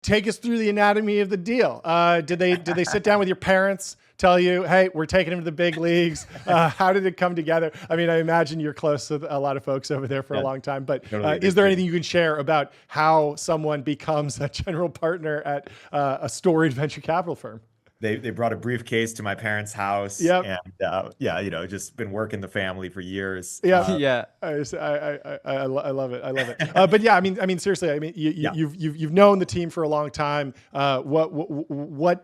take us through the anatomy of the deal. Did they sit down with your parents, tell you, hey, we're taking him to the big leagues? How did it come together? I mean, I imagine you're close with a lot of folks over there for a long time, but Totally is there anything you can share about how someone becomes a general partner at a storied venture capital firm? They brought a briefcase to my parents' house, Yep. and yeah, just been working the family for years. Yeah. Yeah. I love it. I love it. But yeah, I mean, seriously, I mean, Yeah. you've known the team for a long time. What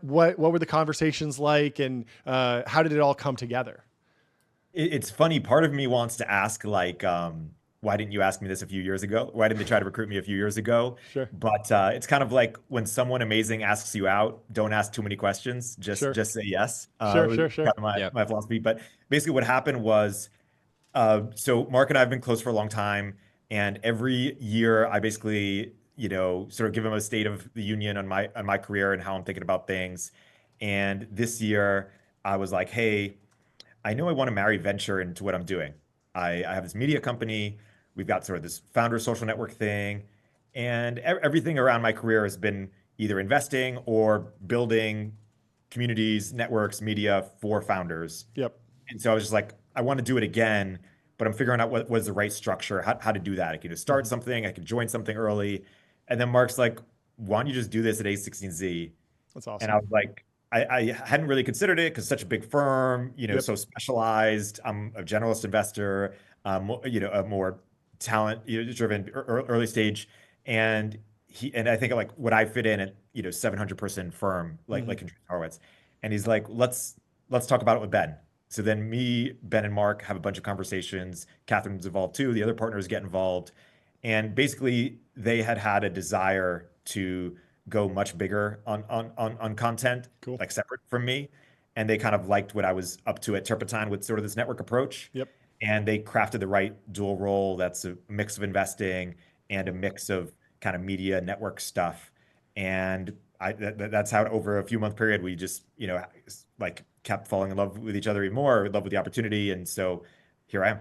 were the conversations like, and how did it all come together? It's funny. Part of me wants to ask, like, why didn't you ask me this a few years ago? Why didn't they try to recruit me a few years ago? Sure. But it's kind of like when someone amazing asks you out, don't ask too many questions. Sure. Just say yes. Sure. Was Sure. Sure. kind of Yep. my philosophy. But basically, what happened was, so Mark and I have been close for a long time, and every year I basically, sort of give him a state of the union on my career and how I'm thinking about things. And this year, I was like, hey, I know I want to marry venture into what I'm doing. I have this media company. We've got sort of this founder social network thing, and everything around my career has been either investing or building communities, networks, media for founders. Yep. And so I was just like, I want to do it again, but I'm figuring out what is the right structure, how to do that. I can just start something, I can join something early. And then Mark's like, why don't you just do this at A16Z? That's And awesome. I was like, I hadn't really considered it because such a big firm, Yep. so specialized. I'm a generalist investor, a more talent driven early stage. And and I think like would I fit in at 700-person firm like Andreessen Horowitz. And he's like, let's talk about it with Ben. So then me, Ben, and Mark have a bunch of conversations. Catherine's involved too. The other partners get involved. And basically, they had a desire to go much bigger on content, Cool. like separate from me. And they kind of liked what I was up to at Turpentine with sort of this network approach. Yep. And they crafted the right dual role that's a mix of investing and a mix of kind of media network stuff. And that's how over a few month period we just like kept falling in love with each other even more, in love with the opportunity. And so here I am.